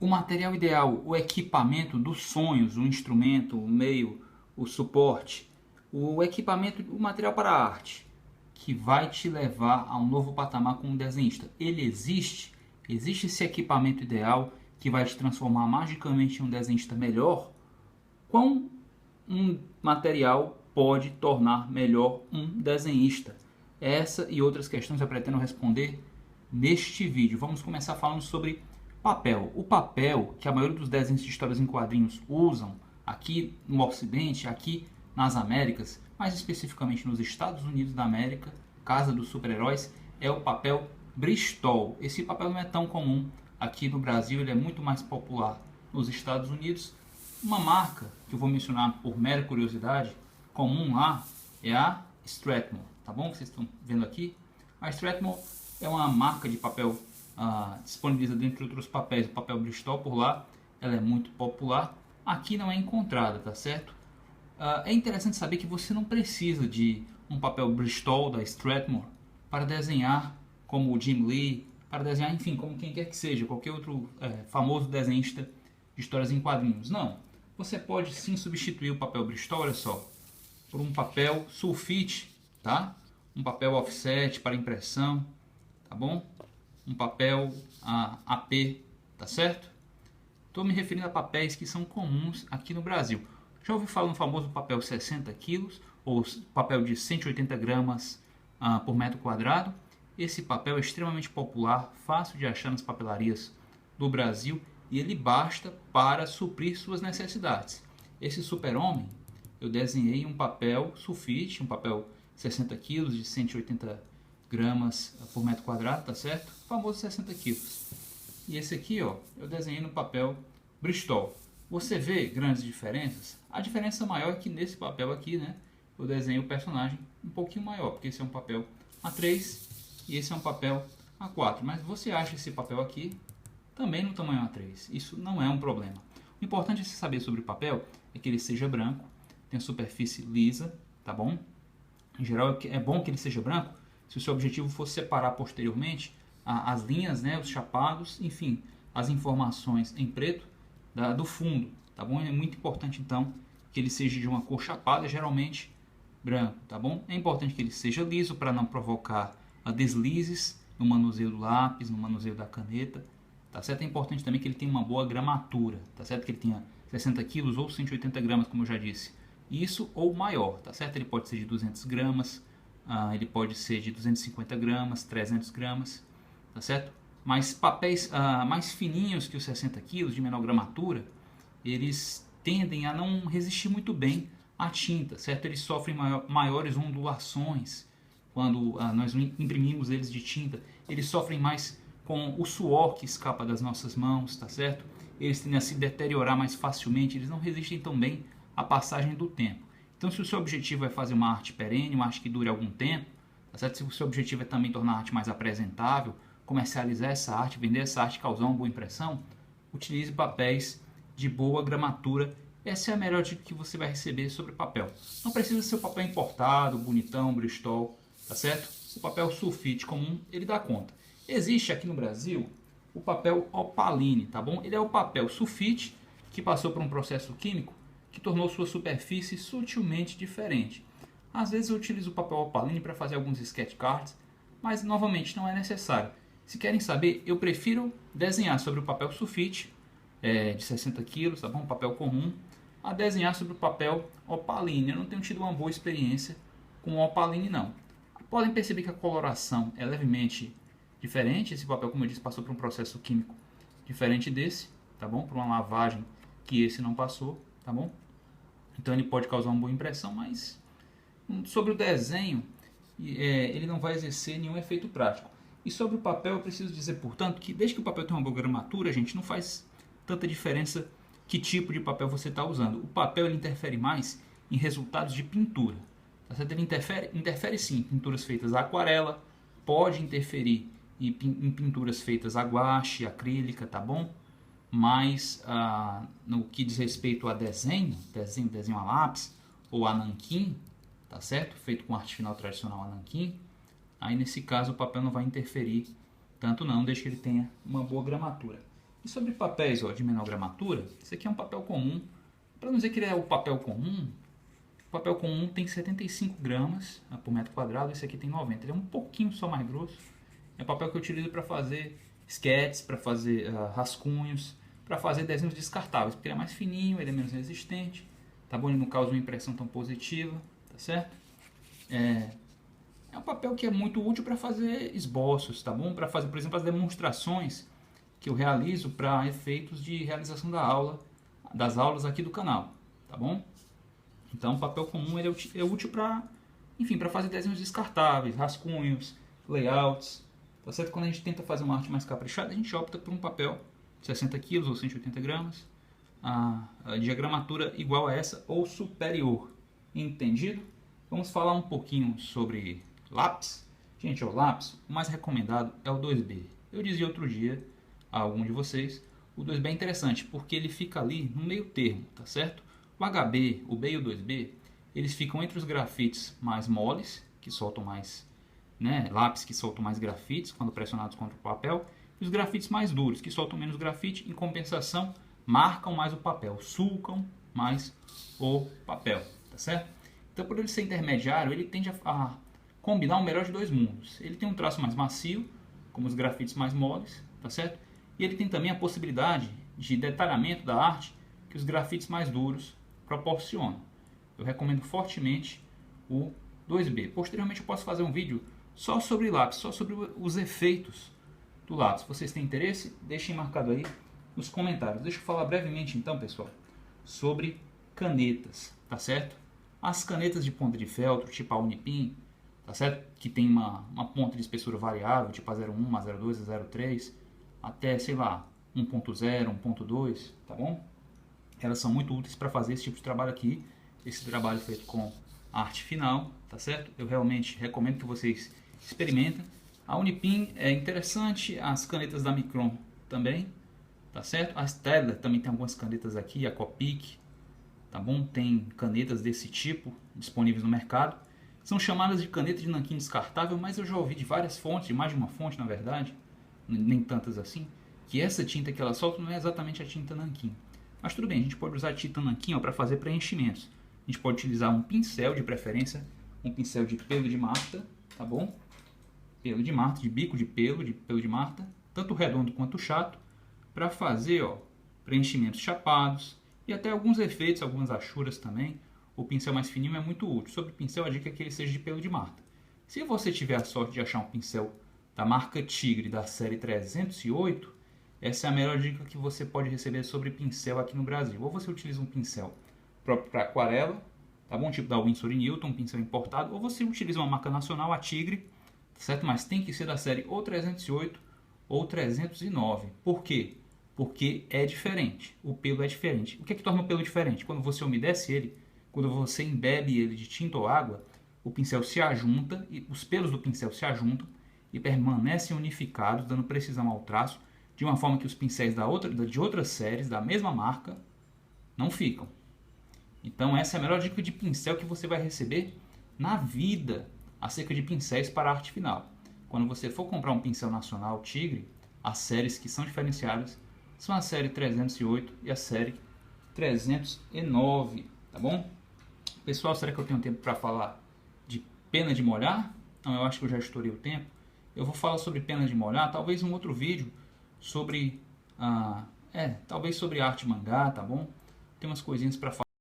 O material ideal, o equipamento dos sonhos, o instrumento, o meio, o suporte, o equipamento, o material para a arte, que vai te levar a um novo patamar como desenhista. Ele existe? Existe esse equipamento ideal que vai te transformar magicamente em um desenhista melhor? Quão um material pode tornar melhor um desenhista? Essa e outras questões eu pretendo responder neste vídeo. Vamos começar falando sobre papel. O papel que a maioria dos desenhos de histórias em quadrinhos usam aqui no Ocidente, aqui nas Américas, mais especificamente nos Estados Unidos da América, casa dos super-heróis, é o papel Bristol. Esse papel não é tão comum aqui no Brasil, ele é muito mais popular nos Estados Unidos. Uma marca que eu vou mencionar por mera curiosidade, comum lá, é a Strathmore, tá bom? Vocês estão vendo aqui. A Strathmore é uma marca de papel, disponibiliza dentre outros papéis, o papel Bristol por lá, ela é muito popular. Aqui não é encontrada, tá certo? É interessante saber que você não precisa de um papel Bristol da Strathmore para desenhar como o Jim Lee, para desenhar, enfim, como quem quer que seja, qualquer outro famoso desenhista de histórias em quadrinhos. Não, você pode sim substituir o papel Bristol, olha só, por um papel sulfite, tá? Um papel offset para impressão, tá bom? Um papel AP, tá certo? Estou me referindo a papéis que são comuns aqui no Brasil. Já ouviu falar no famoso papel 60 quilos ou papel de 180 gramas por metro quadrado? Esse papel é extremamente popular, fácil de achar nas papelarias do Brasil e ele basta para suprir suas necessidades. Esse super-homem, eu desenhei um papel sulfite, um papel 60 quilos de 180 gramas por metro quadrado, tá certo? O famoso 60 quilos. E esse aqui, ó, eu desenhei no papel Bristol. Você vê grandes diferenças? A diferença maior é que nesse papel aqui, né, eu desenhei o personagem um pouquinho maior, porque esse é um papel A3 e esse é um papel A4. Mas você acha esse papel aqui também no tamanho A3. Isso não é um problema. O importante é você saber sobre o papel é que ele seja branco, tenha superfície lisa, tá bom? Em geral é bom que ele seja branco se o seu objetivo for separar posteriormente as linhas, né, os chapados, enfim, as informações em preto do fundo, tá bom? É muito importante então que ele seja de uma cor chapada, geralmente branco, tá bom? É importante que ele seja liso para não provocar deslizes no manuseio do lápis, no manuseio da caneta, tá certo? É importante também que ele tenha uma boa gramatura, tá certo? Que ele tenha 60 quilos ou 180 gramas, como eu já disse. Isso ou maior, tá certo? Ele pode ser de 200 gramas, ele pode ser de 250 gramas, 300 gramas, tá certo? Mas papéis mais fininhos que os 60 quilos, de menor gramatura, eles tendem a não resistir muito bem à tinta, certo? Eles sofrem maiores ondulações quando nós imprimimos eles de tinta. Eles sofrem mais com o suor que escapa das nossas mãos, tá certo? Eles tendem a se deteriorar mais facilmente, eles não resistem tão bem à passagem do tempo. Então, se o seu objetivo é fazer uma arte perene, uma arte que dure algum tempo, tá certo? Se o seu objetivo é também tornar a arte mais apresentável, comercializar essa arte, vender essa arte, causar uma boa impressão, utilize papéis de boa gramatura. Essa é a melhor dica que você vai receber sobre papel. Não precisa ser o papel importado, bonitão, Bristol, tá certo? O papel sulfite comum, ele dá conta. Existe aqui no Brasil o papel opaline, tá bom? Ele é o papel sulfite que passou por um processo químico que tornou sua superfície sutilmente diferente. Às vezes eu utilizo o papel opaline para fazer alguns sketch cards, mas novamente não é necessário. Se querem saber, eu prefiro desenhar sobre o papel sulfite de 60 kg, tá bom? Papel comum, a desenhar sobre o papel opaline. Eu não tenho tido uma boa experiência com o opaline, não. Podem perceber que a coloração é levemente diferente. Esse papel, como eu disse, passou por um processo químico diferente desse, tá bom? Por uma lavagem que esse não passou, tá bom? Então ele pode causar uma boa impressão, mas sobre o desenho ele não vai exercer nenhum efeito prático. E sobre o papel eu preciso dizer, portanto, que desde que o papel tenha uma boa gramatura, gente, não faz tanta diferença que tipo de papel você está usando. O papel ele interfere mais em resultados de pintura. Tá certo? Ele interfere sim em pinturas feitas a aquarela, pode interferir em pinturas feitas a guache, acrílica, tá bom? Mas no que diz respeito a desenho a lápis ou a nanquim, tá certo? Feito com arte final tradicional a nanquim, aí nesse caso o papel não vai interferir tanto não, desde que ele tenha uma boa gramatura. E sobre papéis, ó, de menor gramatura, esse aqui é um papel comum. Para não dizer que ele é o papel comum tem 75 gramas por metro quadrado, esse aqui tem 90. Ele é um pouquinho só mais grosso. É papel que eu utilizo para fazer sketches, para fazer rascunhos, para fazer desenhos descartáveis, porque ele é mais fininho, ele é menos resistente, tá bom? Ele não causa uma impressão tão positiva, tá certo? É um papel que é muito útil para fazer esboços, tá bom? Para fazer, por exemplo, as demonstrações que eu realizo para efeitos de realização das aulas aqui do canal, tá bom? Então, o papel comum ele é útil para, enfim, para fazer desenhos descartáveis, rascunhos, layouts, tá certo? Quando a gente tenta fazer uma arte mais caprichada, a gente opta por um papel de 60 kg ou 180 gramas, a diagramatura igual a essa ou superior, entendido? Vamos falar um pouquinho sobre lápis. Gente, o lápis, o mais recomendado é o 2B. Eu dizia outro dia a algum de vocês, o 2B é interessante porque ele fica ali no meio termo, tá certo? O HB, o B e o 2B, eles ficam entre os grafites mais moles, que soltam mais, né, lápis que soltam mais grafites quando pressionados contra o papel, e os grafites mais duros, que soltam menos grafite, em compensação, marcam mais o papel, sulcam mais o papel, tá certo? Então, por ele ser intermediário, ele tende a combinar o melhor de dois mundos. Ele tem um traço mais macio, como os grafites mais moles, tá certo? E ele tem também a possibilidade de detalhamento da arte que os grafites mais duros proporcionam. Eu recomendo fortemente o 2B. Posteriormente eu posso fazer um vídeo só sobre lápis, só sobre os efeitos do lápis. Se vocês têm interesse, deixem marcado aí nos comentários. Deixa eu falar brevemente então, pessoal, sobre canetas, tá certo? As canetas de ponta de feltro, tipo a Unipin, tá certo? Que tem uma ponta de espessura variável, tipo a 01, a 02, a 03, até, sei lá, 1.0, 1.2, tá bom? Elas são muito úteis para fazer esse tipo de trabalho aqui, esse trabalho feito com arte final, tá certo? Eu realmente recomendo que vocês experimentem. A Unipin é interessante, as canetas da Micron também, tá certo? A Staedtler também tem algumas canetas aqui, a Copic, tá bom? Tem canetas desse tipo disponíveis no mercado. São chamadas de caneta de nanquim descartável, mas eu já ouvi de várias fontes, de mais de uma fonte na verdade, nem tantas assim, que essa tinta que ela solta não é exatamente a tinta nanquim. Mas tudo bem, a gente pode usar a tinta nanquim para fazer preenchimentos. A gente pode utilizar um pincel, de preferência, um pincel de pelo de Marta, tá bom? Pelo de Marta, de bico de pelo de Marta, tanto redondo quanto chato, para fazer, ó, preenchimentos chapados e até alguns efeitos, algumas achuras também. O pincel mais fininho é muito útil. Sobre o pincel, a dica é que ele seja de pelo de Marta. Se você tiver a sorte de achar um pincel da marca Tigre, da série 308, essa é a melhor dica que você pode receber sobre pincel aqui no Brasil. Ou você utiliza um pincel próprio para aquarela, tá bom? Tipo da Winsor & Newton, um pincel importado, ou você utiliza uma marca nacional, a Tigre, certo? Mas tem que ser da série ou 308 ou 309. Por quê? Porque é diferente. O pelo é diferente. O que é que torna o pelo diferente? Quando você umedece ele, quando você embebe ele de tinta ou água, o pincel se ajunta, e os pelos do pincel se ajuntam e permanecem unificados, dando precisão ao traço, de uma forma que os pincéis de outras séries, da mesma marca, não ficam. Então essa é a melhor dica de pincel que você vai receber na vida acerca de pincéis para arte final. Quando você for comprar um pincel nacional Tigre, as séries que são diferenciadas são a série 308 e a série 309, tá bom? Pessoal, será que eu tenho tempo para falar de pena de molhar? Não, eu acho que eu já estourei o tempo. Eu vou falar sobre pena de molhar, talvez um outro vídeo sobre talvez sobre arte mangá, tá bom? Tem umas coisinhas para falar.